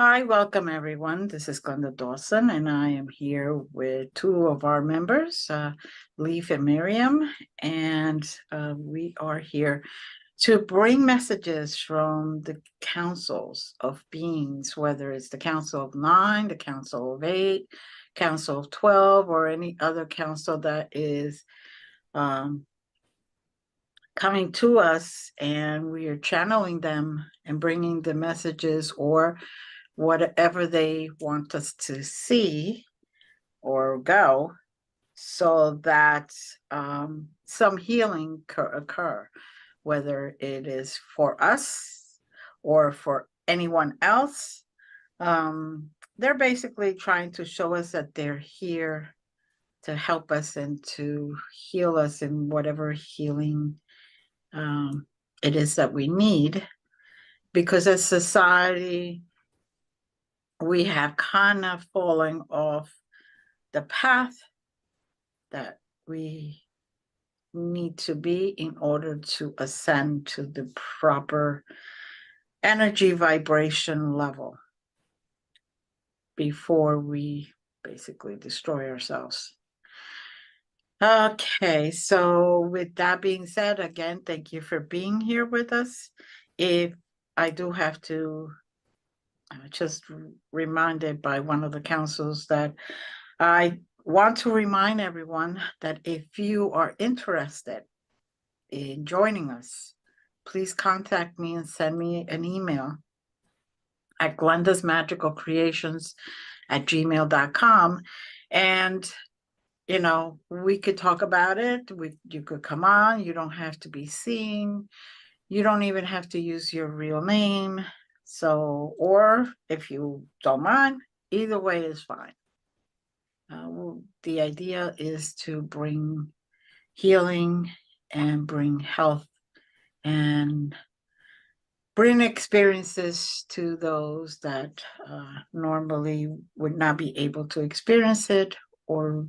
Hi, welcome everyone. This is Glenda Dawson, and I am here with two of our members, Leaf and Miriam, and we are here to bring messages from the councils of beings, whether it's the Council of 9, the Council of 8, Council of 12, or any other council that is coming to us, and we are channeling them and bringing the messages or whatever they want us to see or go, so that some healing occur, whether it is for us or for anyone else. They're basically trying to show us that they're here to help us and to heal us in whatever healing it is that we need, because as society, we have kind of fallen off the path that we need to be in order to ascend to the proper energy vibration level before we basically destroy ourselves. Okay, so with that being said, again, thank you for being here with us. If I do have to just reminded by one of the councils that I want to remind everyone that if you are interested in joining us, please contact me and send me an email at glendasmagicalcreations@gmail.com. And, you know, we could talk about it. You could come on. You don't have to be seen. You don't even have to use your real name. So, or if you don't mind, either way is fine. The idea is to bring healing and bring health and bring experiences to those that normally would not be able to experience it or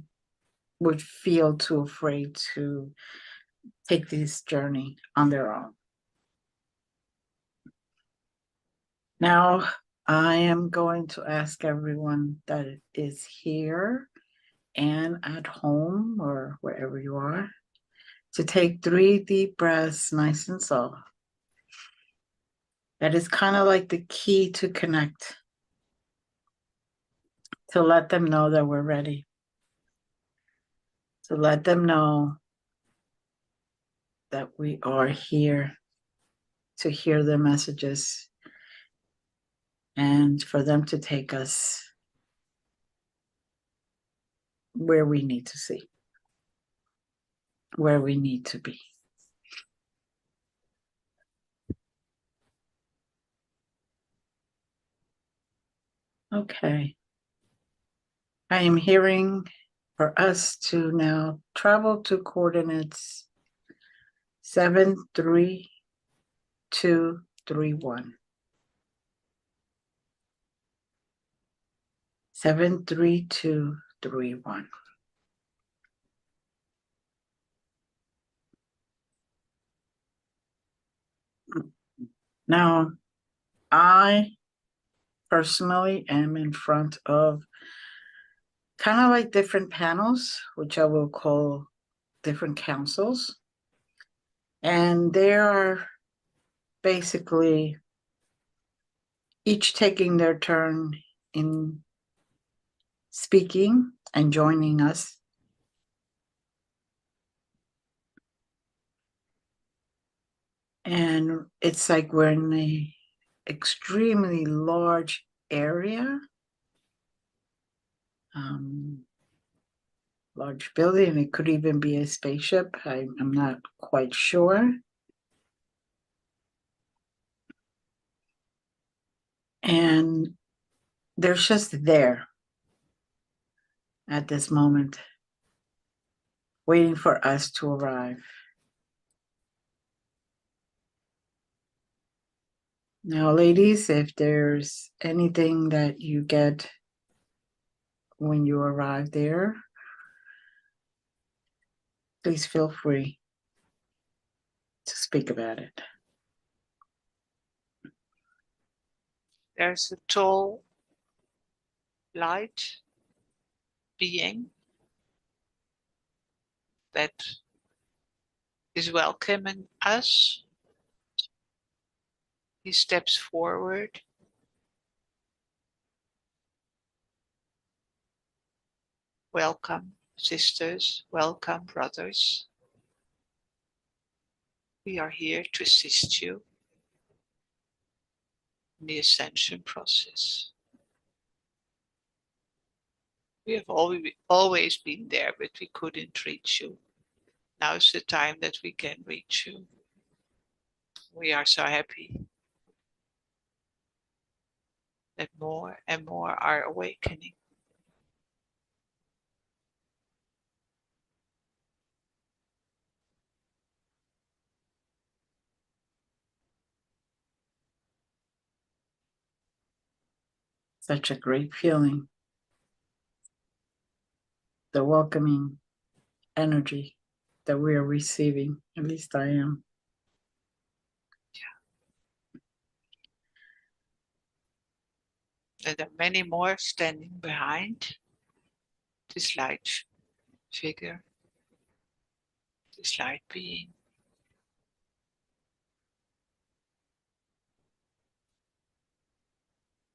would feel too afraid to take this journey on their own. Now, I am going to ask everyone that is here and at home or wherever you are to take 3 deep breaths, nice and slow. That is kind of like the key to connect, to let them know that we're ready, to let them know that we are here to hear their messages and for them to take us where we need to see, where we need to be. Okay. I am hearing for us to now travel to coordinates 73231. 73231. Now, I personally am in front of kind of like different panels, which I will call different councils. And they are basically each taking their turn in speaking and joining us. And it's like we're in a extremely large area, large building. It could even be a spaceship. I'm not quite sure. And they're just there at this moment, waiting for us to arrive. Now, ladies, if there's anything that you get when you arrive there, please feel free to speak about it. There's a tall, light being that is welcoming us. He steps forward. Welcome, sisters. Welcome, brothers. We are here to assist you in the ascension process. We have always been there, but we couldn't reach you. Now is the time that we can reach you. We are so happy that more and more are awakening. Such a great feeling. The welcoming energy that we are receiving. At least I am. And there are many more standing behind this light figure, this light being.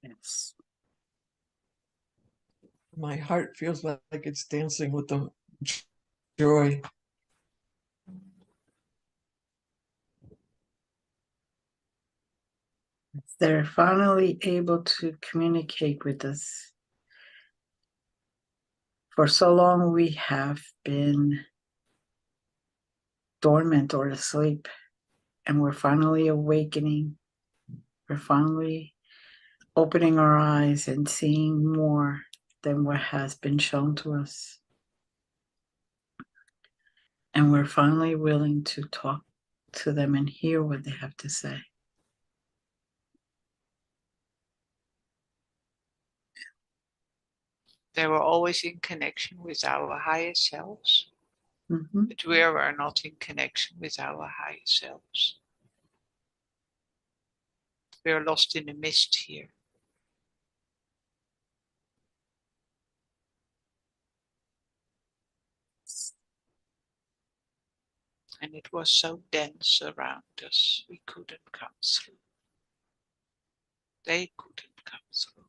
Yes. My heart feels like it's dancing with the joy. They're finally able to communicate with us. For so long, we have been dormant or asleep, and we're finally awakening. We're finally opening our eyes and seeing more than what has been shown to us. And we're finally willing to talk to them and hear what they have to say. They were always in connection with our higher selves, but we are not in connection with our higher selves. We are lost in the mist here. And it was so dense around us, we couldn't come through. They couldn't come through.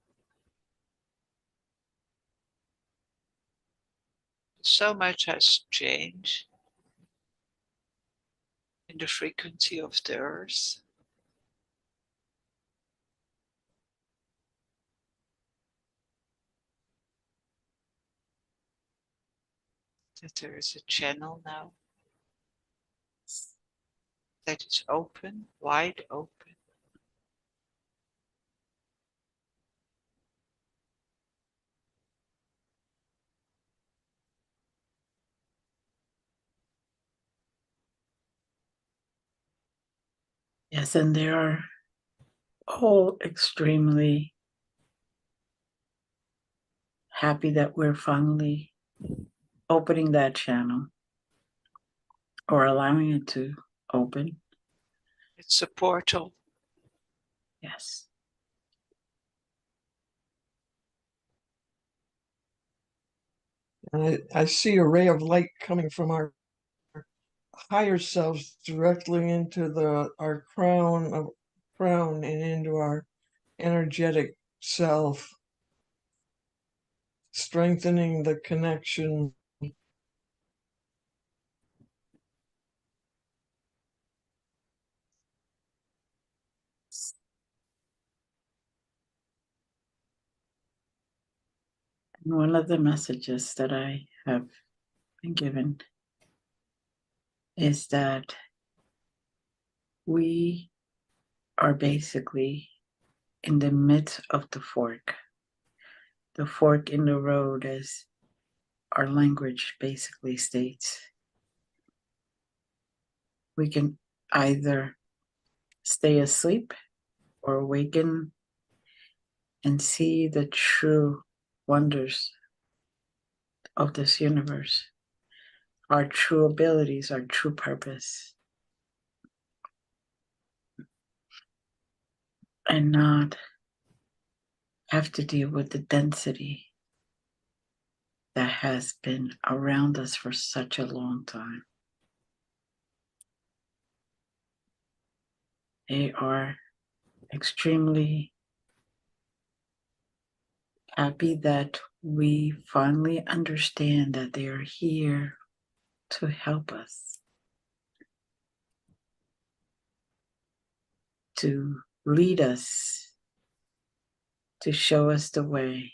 So much has changed in the frequency of the earth. That there is a channel now that is open, wide open. Yes, and they are all extremely happy that we're finally opening that channel or allowing it to open. It's a portal. Yes. And I see a ray of light coming from our higher selves directly into our crown and into our energetic self, strengthening the connection. One of the messages that I have been given is that we are basically in the midst of the fork. The fork in the road, as our language basically states. We can either stay asleep or awaken and see the true wonders of this universe, our true abilities, our true purpose, and not have to deal with the density that has been around us for such a long time. They are extremely happy that we finally understand that they are here to help us, to lead us, to show us the way,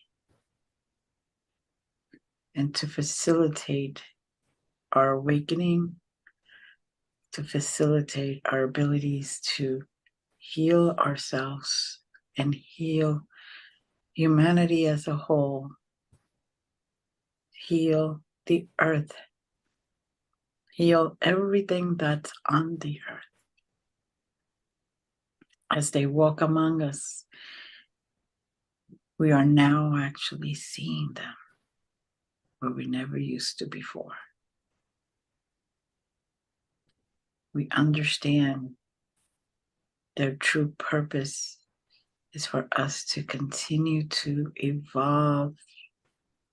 and to facilitate our awakening, to facilitate our abilities to heal ourselves and heal humanity as a whole, heal the earth, heal everything that's on the earth. As they walk among us, we are now actually seeing them where we never used to before. We understand their true purpose is for us to continue to evolve,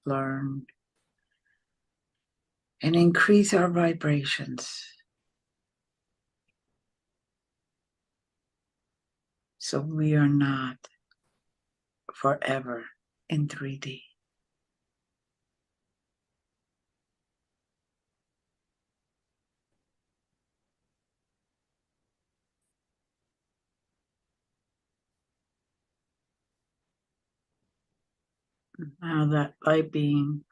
learn, and increase our vibrations so we are not forever in 3D. Now that light being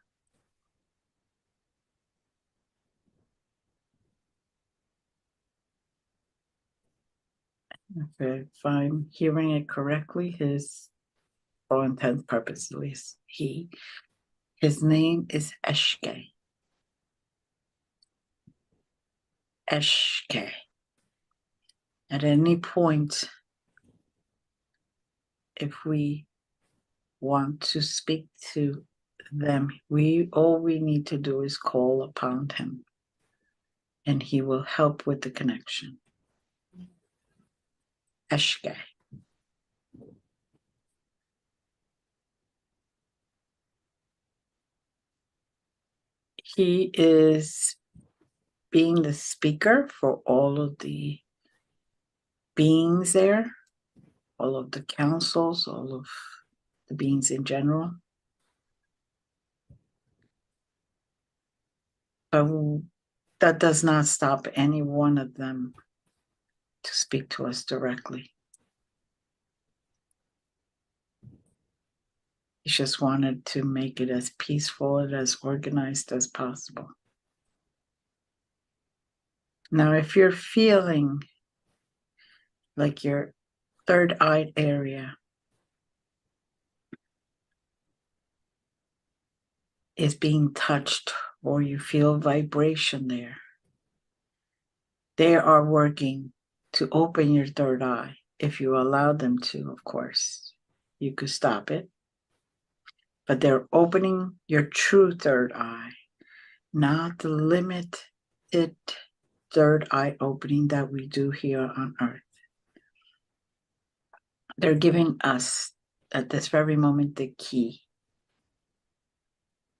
if I'm hearing it correctly, his, for all intents and purposes, at least his name is Eshke. Eshke. At any point, if we want to speak to them, all we need to do is call upon him, and he will help with the connection. Eshke. He is being the speaker for all of the beings there, all of the councils, all of the beings in general. But that does not stop any one of them to speak to us directly. He just wanted to make it as peaceful and as organized as possible. Now, if you're feeling like your third eye area is being touched or you feel vibration there, they are working to open your third eye. If you allow them to, of course, you could stop it. But they're opening your true third eye, not the limited third eye opening that we do here on Earth. They're giving us, at this very moment, the key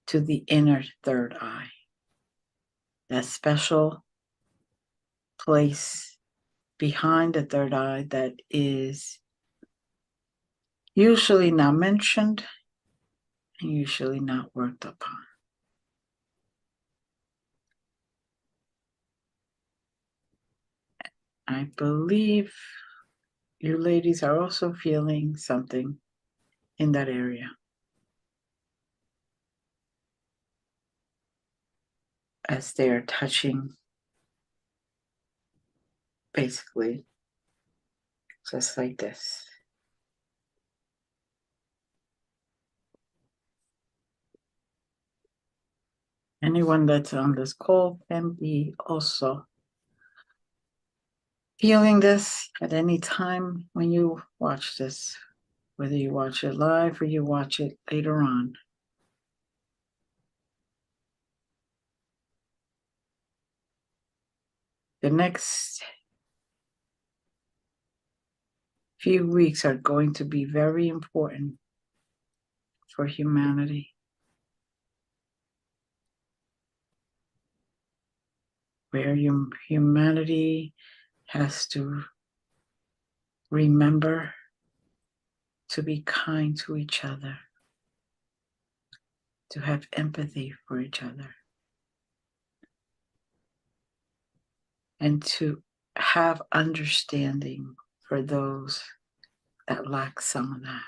to the inner third eye, that special place behind the third eye that is usually not mentioned and usually not worked upon. I believe you ladies are also feeling something in that area. as they're touching, basically, just like this. Anyone that's on this call can be also feeling this at any time when you watch this, whether you watch it live or you watch it later on. The next few weeks are going to be very important for humanity, where humanity has to remember to be kind to each other, to have empathy for each other, and to have understanding for those that lack some of that.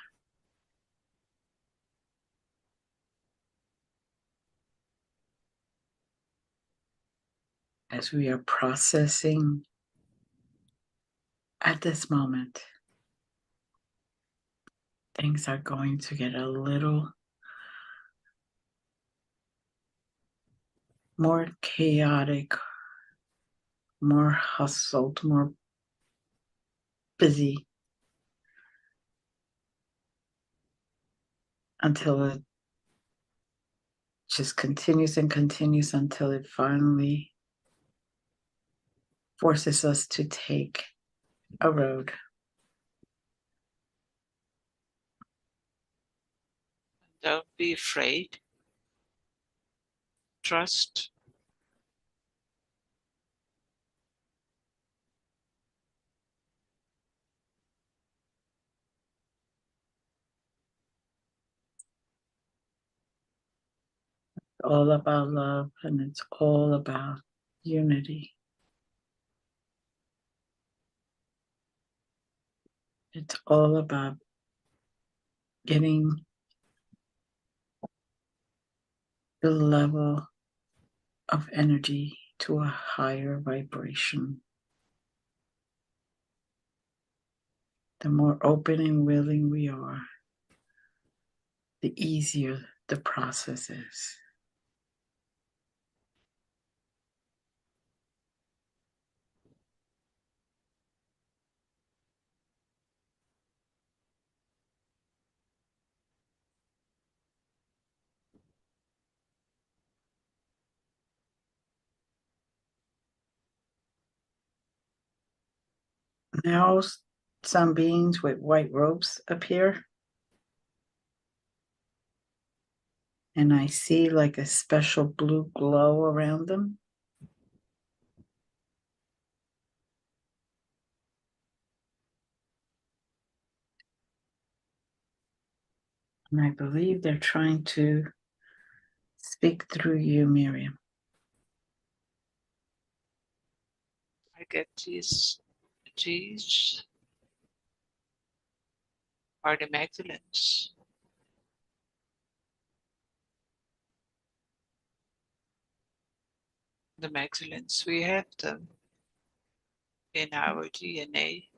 As we are processing at this moment, things are going to get a little more chaotic, more hustled, more busy, until it just continues and continues until it finally forces us to take a road. Don't be afraid. Trust. All about love, and it's all about unity. It's all about getting the level of energy to a higher vibration. The more open and willing we are, the easier the process is. Now, some beings with white robes appear, and I see like a special blue glow around them. And I believe they're trying to speak through you, Miriam. I get these are the Magdalens. The Magdalens, we have them in our DNA,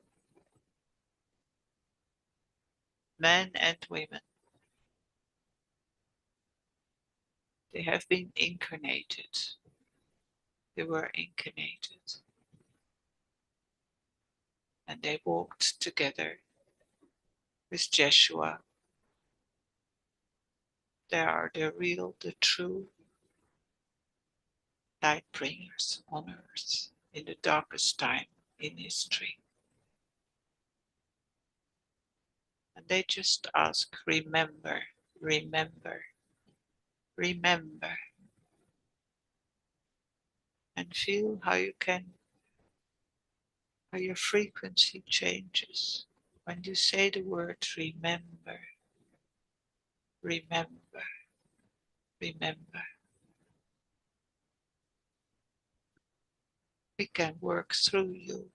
men and women. They have been incarnated. They were incarnated. And they walked together with Jeshua. They are the real, the true light bringers on earth in the darkest time in history. And they just ask, remember, remember, remember. And feel how your frequency changes when you say the word remember, remember, remember. We can work through you.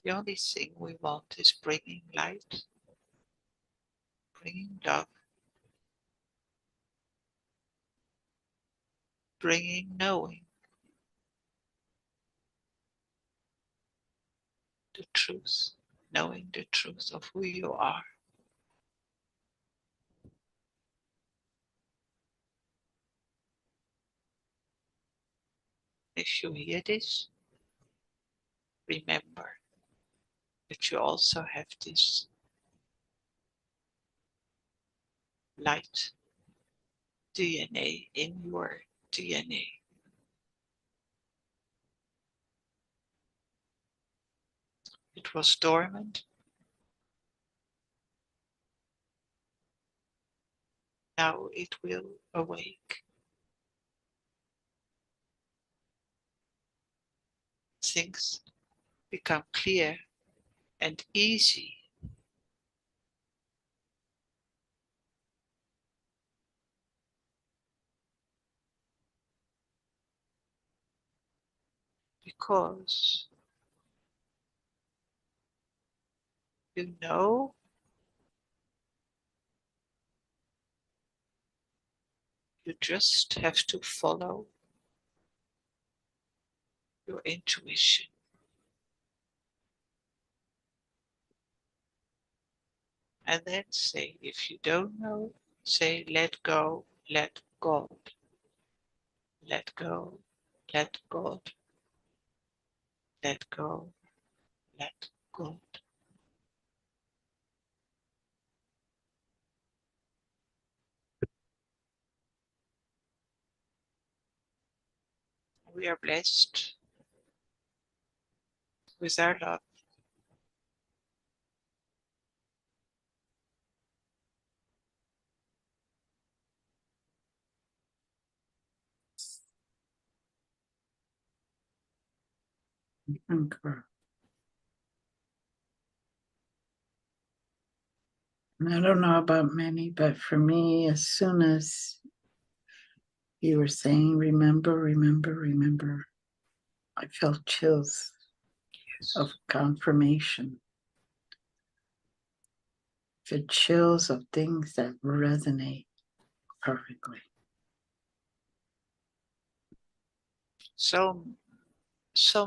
The only thing we want is bringing light, bringing love, bringing knowing, the truth, knowing the truth of who you are. If you hear this, remember that you also have this light DNA in your DNA. It was dormant. Now it will awake. Things become clear and easy. Because you know you just have to follow your intuition. And then say, if you don't know, say, let go, let God. Let go, let God. Let go, let God. We are blessed with our love. Encore. And I don't know about many, but for me, as soon as you were saying, remember, remember, remember, I felt chills of confirmation. The chills of things that resonate perfectly. So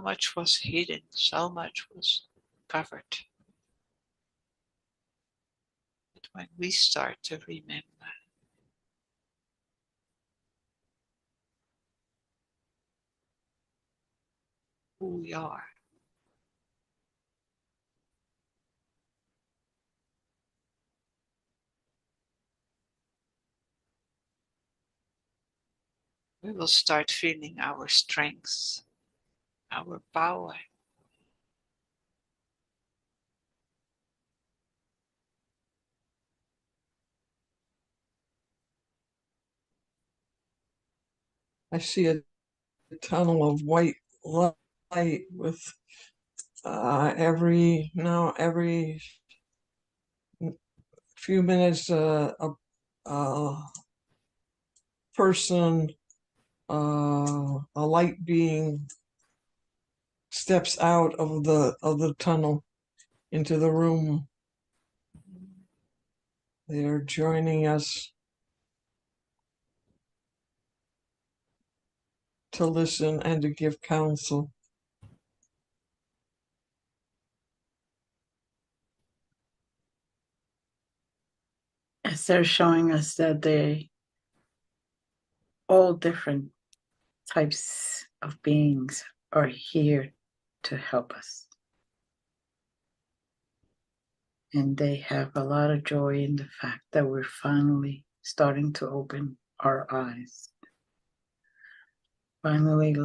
much was hidden, so much was covered. But when we start to remember, who we are, we will start feeling our strength, our power. I see a tunnel of white light with every few minutes a person, a light being steps out of the tunnel into the room. They are joining us to listen and to give counsel. As they're showing us that they all different types of beings are here to help us. And they have a lot of joy in the fact that we're finally starting to open our eyes. Finally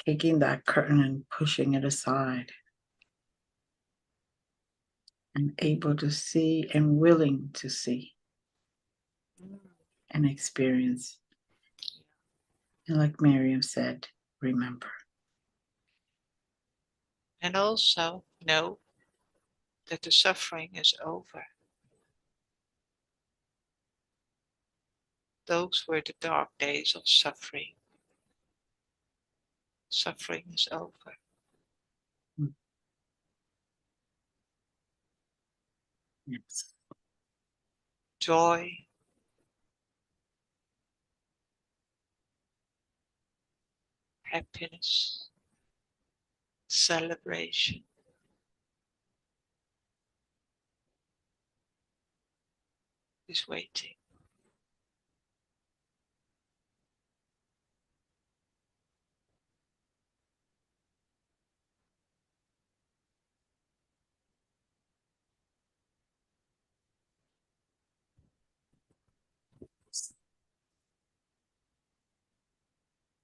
taking that curtain and pushing it aside. And able to see and willing to see and experience. And like Miriam said, remember. And also know that the suffering is over. Those were the dark days of suffering. Suffering is over. Yes. Joy, happiness, celebration. Is waiting.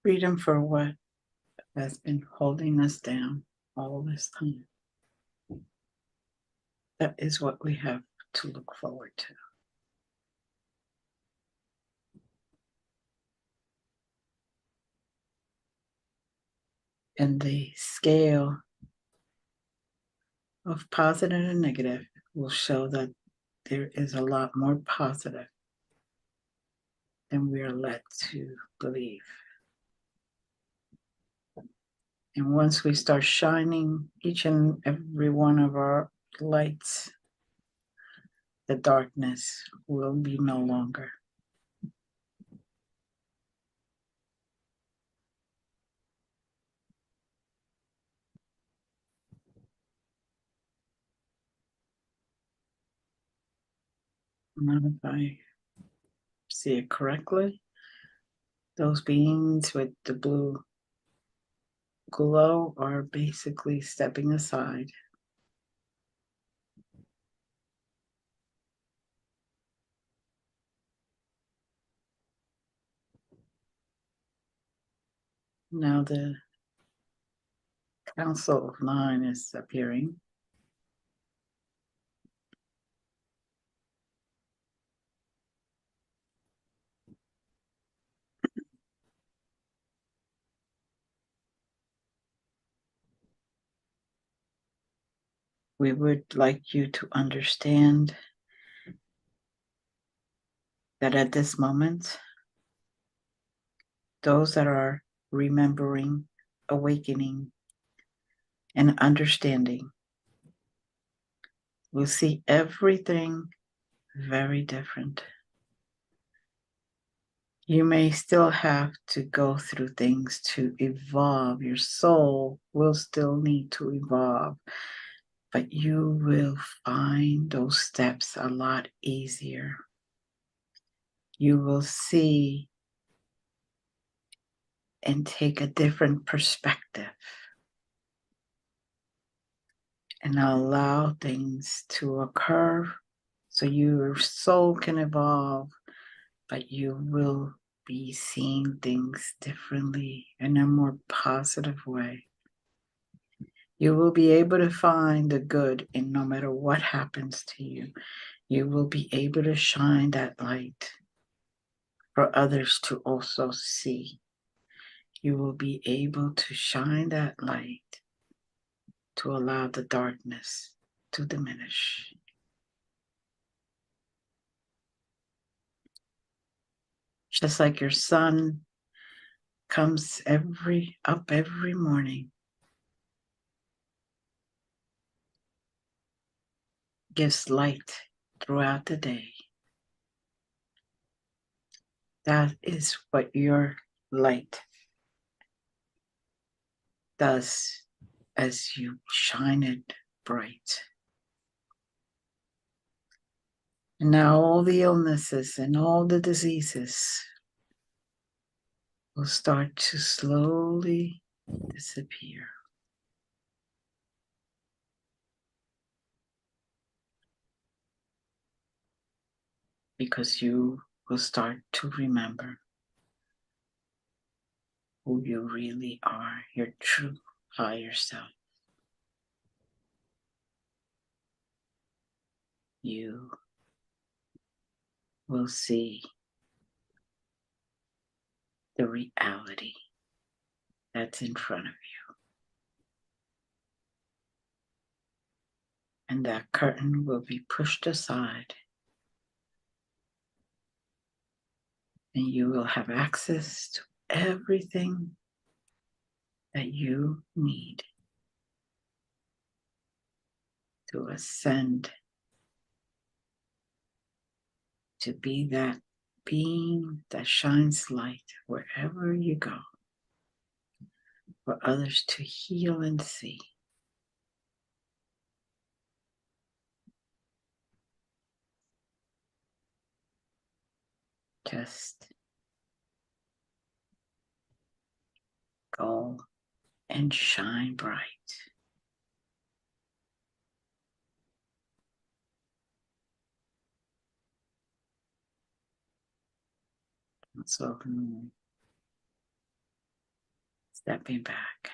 Freedom for what has been holding us down all this time. That is what we have to look forward to. And the scale of positive and negative will show that there is a lot more positive than we are led to believe. And once we start shining each and every one of our lights, the darkness will be no longer. Not if I see it correctly. Those beings with the blue glow are basically stepping aside. Now the Council of Nine is appearing. We would like you to understand that at this moment, those that are remembering, awakening, and understanding will see everything very different. You may still have to go through things to evolve. Your soul will still need to evolve, but you will find those steps a lot easier. You will see and take a different perspective and allow things to occur so your soul can evolve, but you will be seeing things differently in a more positive way. You will be able to find the good in no matter what happens to you. You will be able to shine that light for others to also see. You will be able to shine that light to allow the darkness to diminish. Just like your sun comes up every morning, gives light throughout the day. That is what your light does as you shine it bright. And now all the illnesses and all the diseases will start to slowly disappear. Because you will start to remember who you really are, your true higher self. You will see the reality that's in front of you. And that curtain will be pushed aside. And you will have access to everything that you need to ascend, to be that being that shines light wherever you go. for others to heal and see. Just go and shine bright. So stepping back.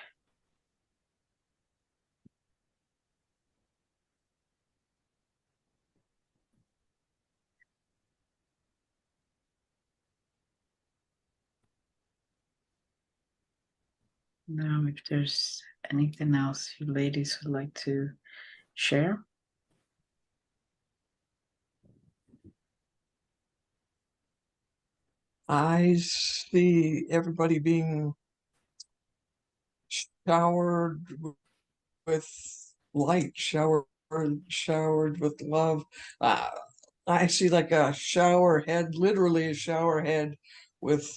Now, if there's anything else you ladies would like to share. I see everybody being showered with light, showered with love. I see like a shower head, literally a shower head with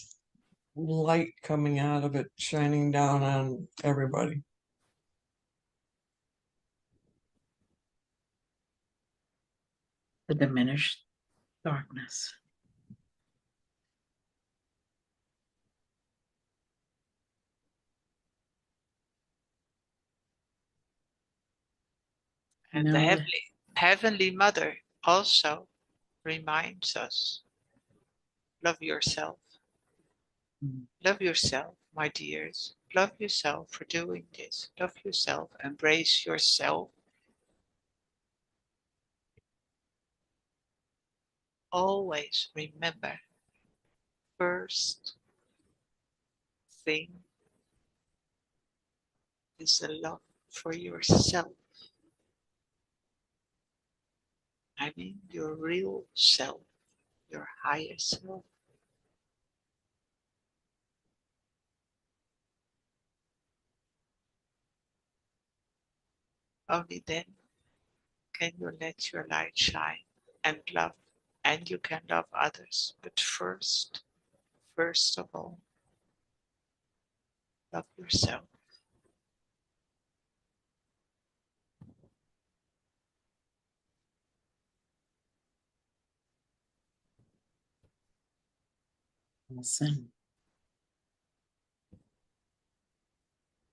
light coming out of it, shining down on everybody. The diminished darkness. And No. the Heavenly Mother also reminds us, love yourself. Mm. Love yourself, my dears. Love yourself for doing this. Love yourself. Embrace yourself. Always remember, first thing is a love for yourself. I mean your real self, your higher self. Only then can you let your light shine and love, and you can love others. But first of all, love yourself. Listen.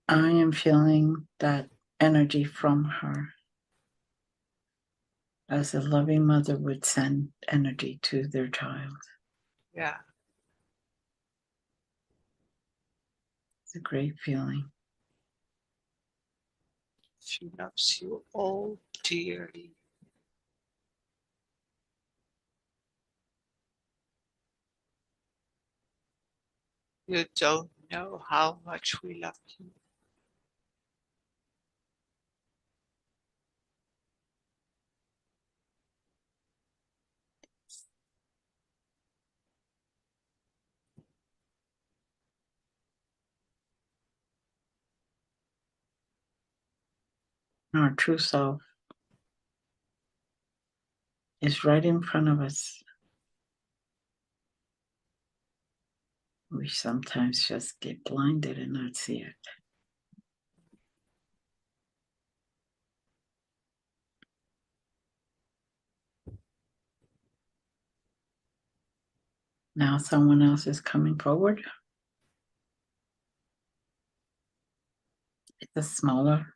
I am feeling that energy from her, as a loving mother would send energy to their child. Yeah. It's a great feeling. She loves you all dearly. You don't know how much we love you. Our true self is right in front of us. We sometimes just get blinded and not see it. Now someone else is coming forward. It's a smaller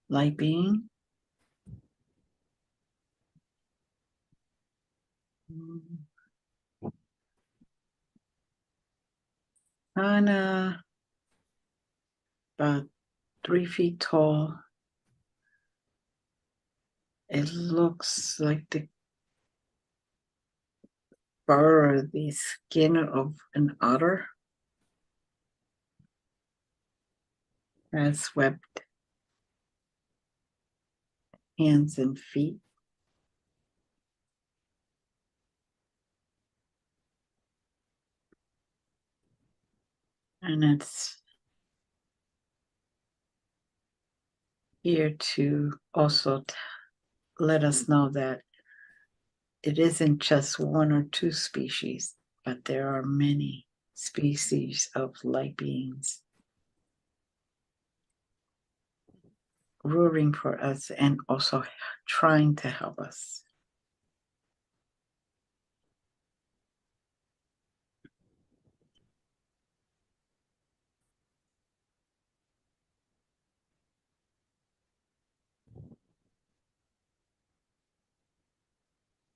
light being. Kind about 3 feet tall. It looks like the fur or the skin of an otter. Has webbed hands and feet. And it's here to also let us know that it isn't just one or two species, but there are many species of light beings. rooting for us and also trying to help us.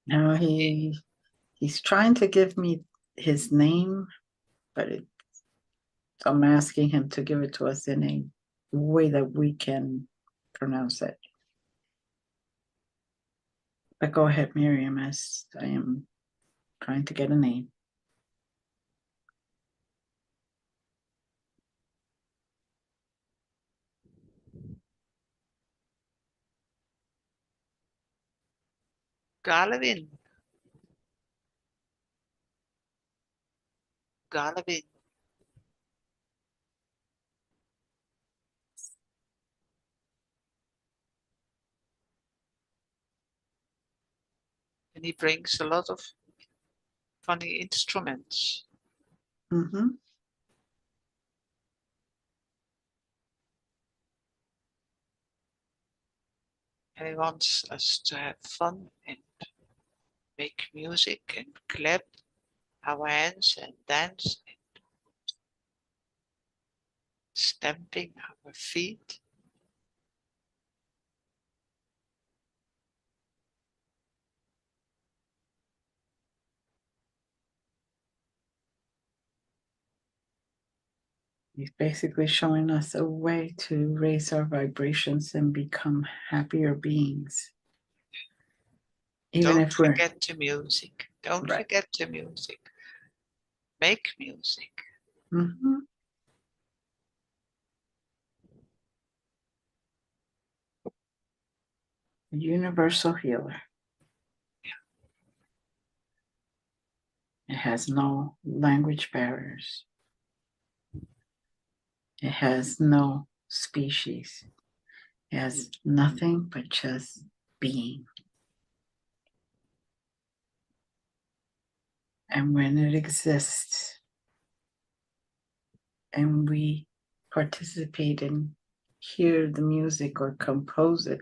Now he's trying to give me his name, but I'm asking him to give it to us in a way that we can pronounce it. But go ahead, Miriam, as I am trying to get a name. Galvin. Galvin. And he brings a lot of funny instruments. Mm-hmm. And he wants us to have fun and make music and clap our hands and dance and stamping our feet. He's basically showing us a way to raise our vibrations and become happier beings. Even Don't if we're forget the music. Don't right. forget the music. Make music. Mm-hmm. Universal healer. It has no language barriers. It has no species. It has nothing but just being. And when it exists and we participate and hear the music or compose it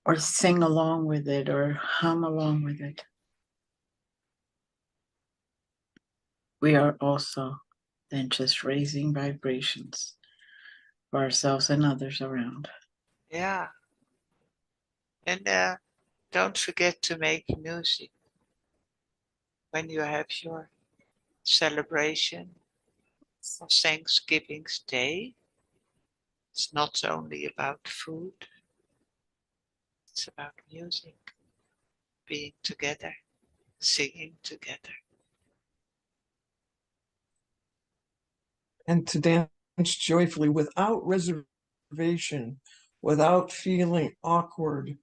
or sing along with it or hum along with it, we are also then just raising vibrations for ourselves and others around. Yeah. And don't forget to make music when you have your celebration of Thanksgiving's Day. It's not only about food, it's about music, being together, singing together. And to dance joyfully without reservation, without feeling awkward.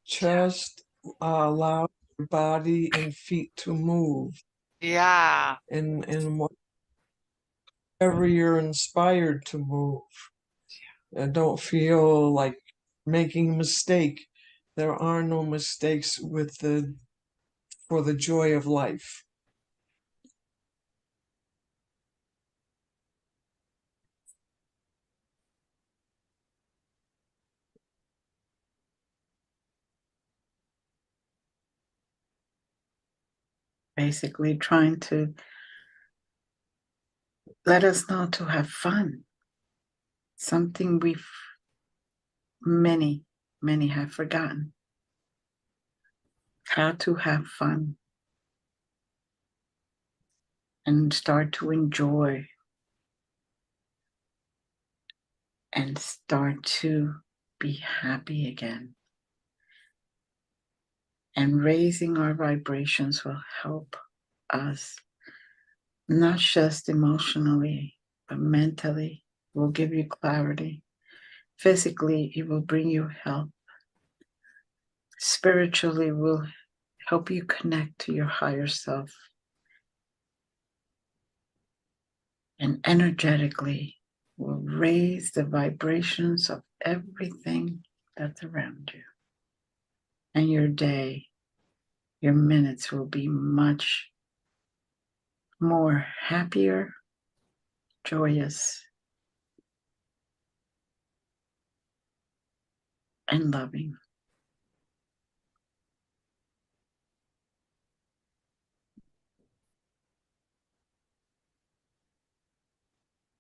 Just allow your body and feet to move Yeah, and whatever you're inspired to move. And don't feel like making a mistake. There are no mistakes for the joy of life. Basically, trying to let us know to have fun. Something many have forgotten. How to have fun and start to enjoy and start to be happy again. And raising our vibrations will help us, not just emotionally, but mentally. Will give you clarity. Physically, it will bring you health. Spiritually, will help you connect to your higher self. And energetically, will raise the vibrations of everything that's around you. And your day, your minutes will be much more happier, joyous, and loving.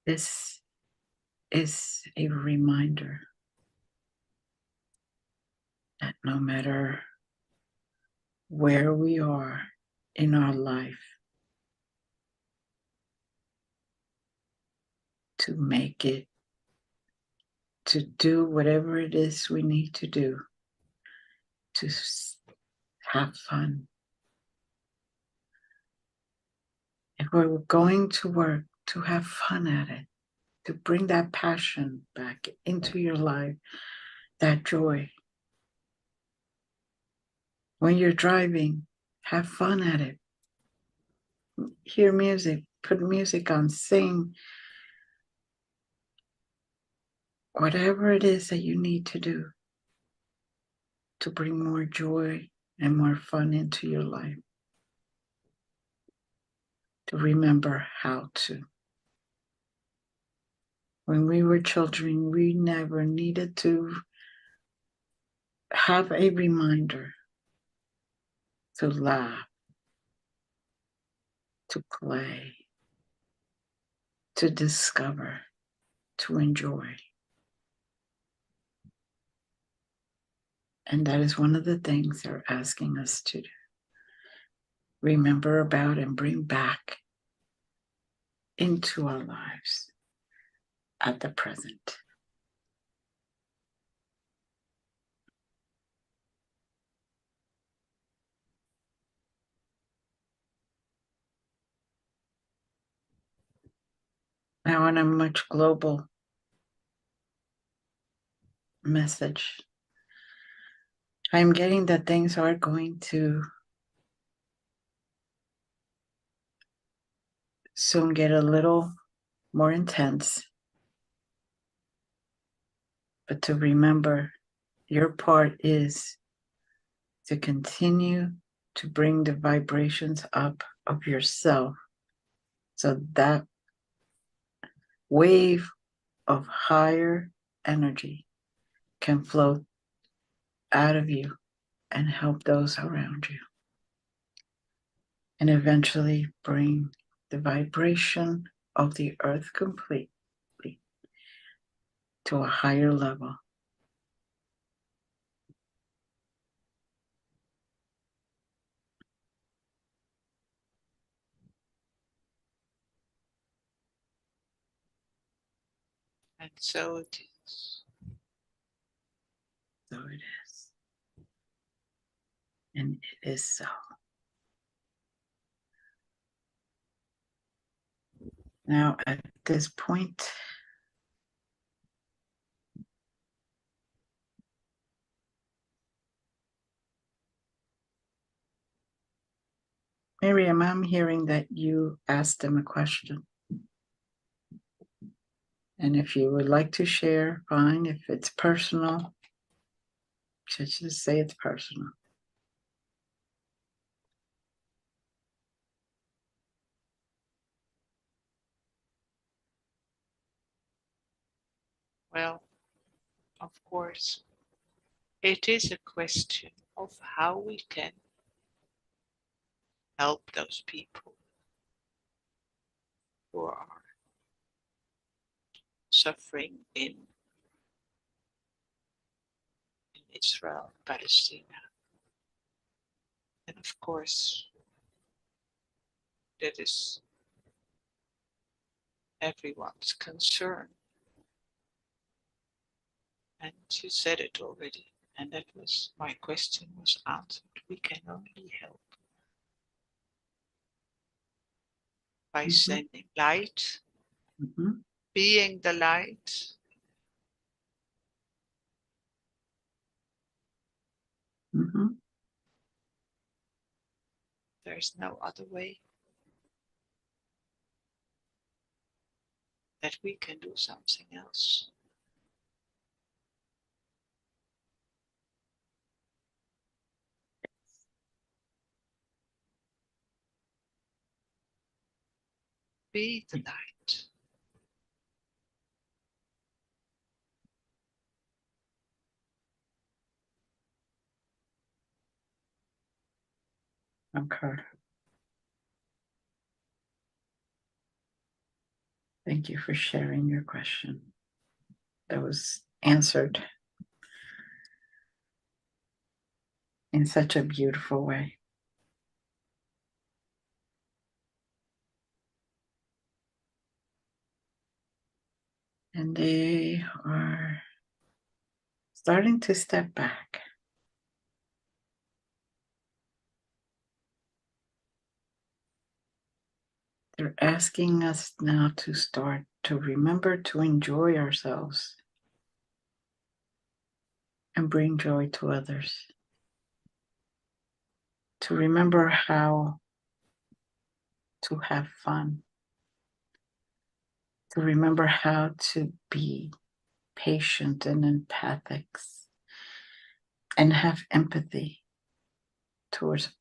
This is a reminder that no matter where we are in our life, to make it, to do whatever it is we need to do, to have fun. If we're going to work, to have fun at it, to bring that passion back into your life, that joy. When you're driving, have fun at it. Hear music, put music on, sing, whatever it is that you need to do to bring more joy and more fun into your life. To remember how to. When we were children, we never needed to have a reminder to laugh, to play, to discover, to enjoy. And that is one of the things they're asking us to do. Remember about and bring back into our lives at the present. Now, on a much global message, I'm getting that things are going to soon get a little more intense. But to remember, your part is to continue to bring the vibrations up of yourself so that wave of higher energy can flow out of you and help those around you. And eventually bring the vibration of the earth completely to a higher level. And so it is. So it is. And it is so. Now, at this point, Miriam, I'm hearing that you asked them a question. And if you would like to share, fine. If it's personal, just say it's personal. Well, of course, it is a question of how we can help those people who are suffering in Israel, Palestine. And of course, that is everyone's concern. And you said it already, and that was my question was answered. We can only help by sending light, being the light, there's no other way that we can do something else. Be the light. Okay. Thank you for sharing your question. That was answered in such a beautiful way. And they are starting to step back. They're asking us now to start to remember to enjoy ourselves and bring joy to others. To remember how to have fun. To remember how to be patient and empathic and have empathy towards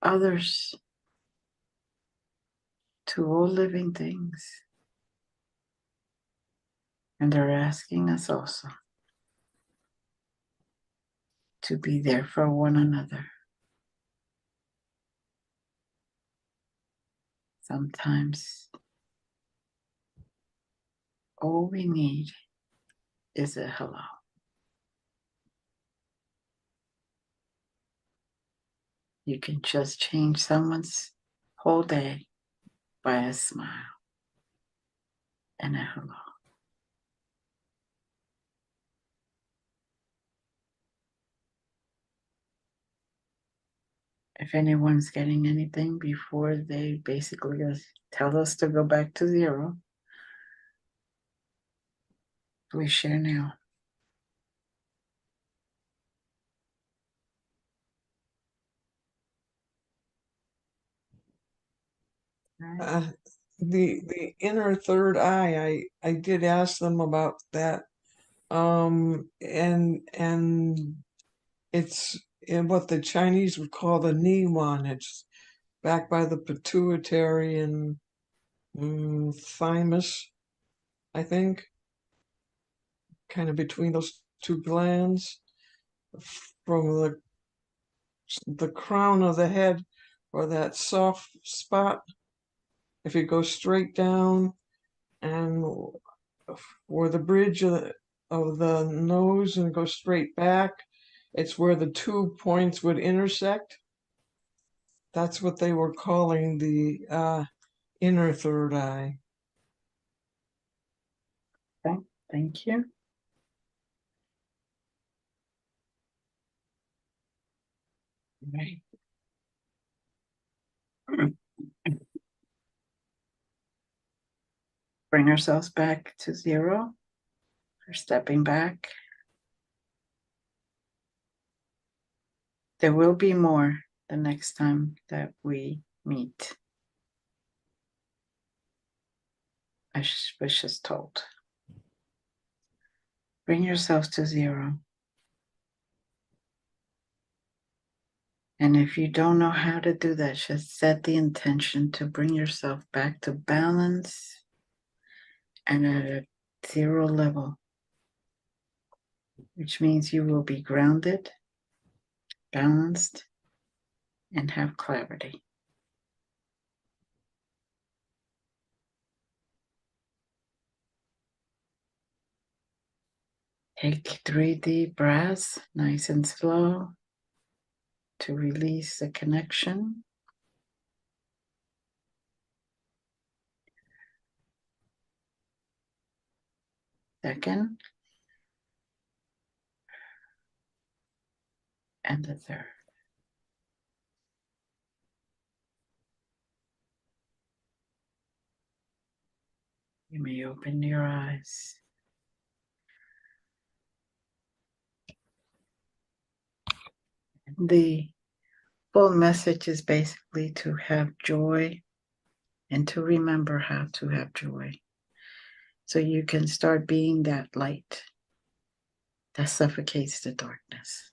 others, to all living things. And they're asking us also to be there for one another. Sometimes all we need is a hello. You can just change someone's whole day by a smile and a hello. If anyone's getting anything before they basically tell us to go back to zero, please share now. The inner third eye, I did ask them about that. And it's in what the Chinese would call the knee one. It's back by the pituitary and thymus, I think, kind of between those two glands, from the crown of the head, or that soft spot. If you go straight down, and for the bridge of the nose and go straight back, it's where the 2 points would intersect. That's what they were calling the inner third eye. Okay, thank you. Right. Bring ourselves back to zero. We're stepping back. There will be more the next time that we meet. I was just told. Bring yourselves to zero. And if you don't know how to do that, just set the intention to bring yourself back to balance and at a zero level, which means you will be grounded, balanced, and have clarity. Take 3 deep breaths, nice and slow, to release the connection. Second, and the third. You may open your eyes. The full message is basically to have joy and to remember how to have joy. So you can start being that light that suffocates the darkness.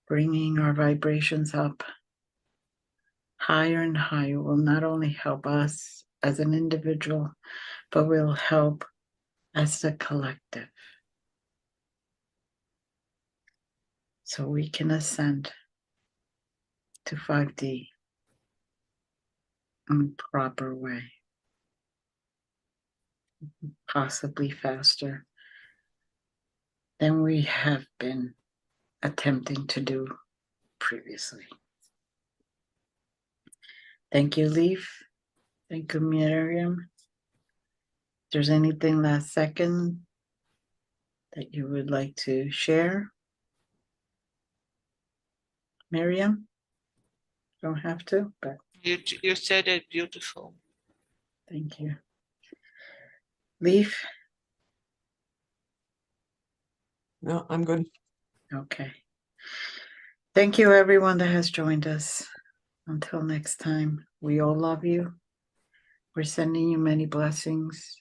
Bringing our vibrations up higher and higher will not only help us as an individual, but will help as a collective. So we can ascend to 5D in a proper way, possibly faster than we have been attempting to do previously. Thank you, Leaf. Thank you, Miriam. If there's anything last second that you would like to share, Miriam? Don't have to, but You said it beautiful. thank you. Leaf? No, I'm good. Okay. Thank you, everyone that has joined us. Until next time, we all love you. We're sending you many blessings.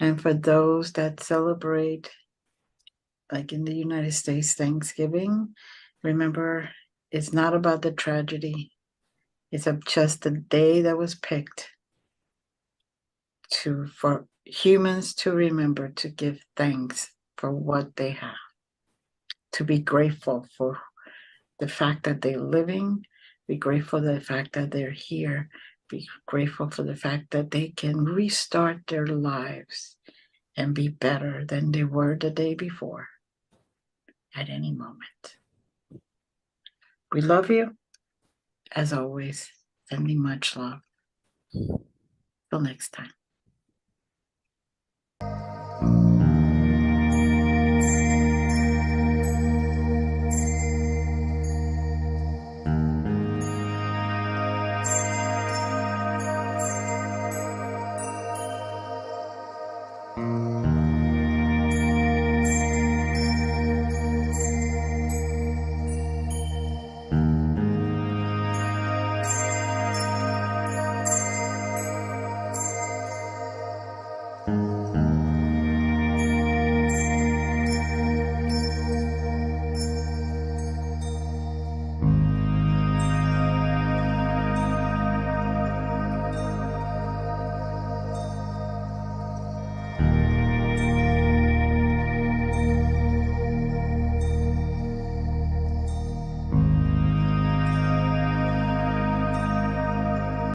And for those that celebrate, like in the United States, Thanksgiving, remember, it's not about the tragedy. It's just the day that was picked for humans to remember to give thanks for what they have, to be grateful for the fact that they're living, be grateful for the fact that they're here, be grateful for the fact that they can restart their lives and be better than they were the day before at any moment. We love you, as always, sending much love. Till next time.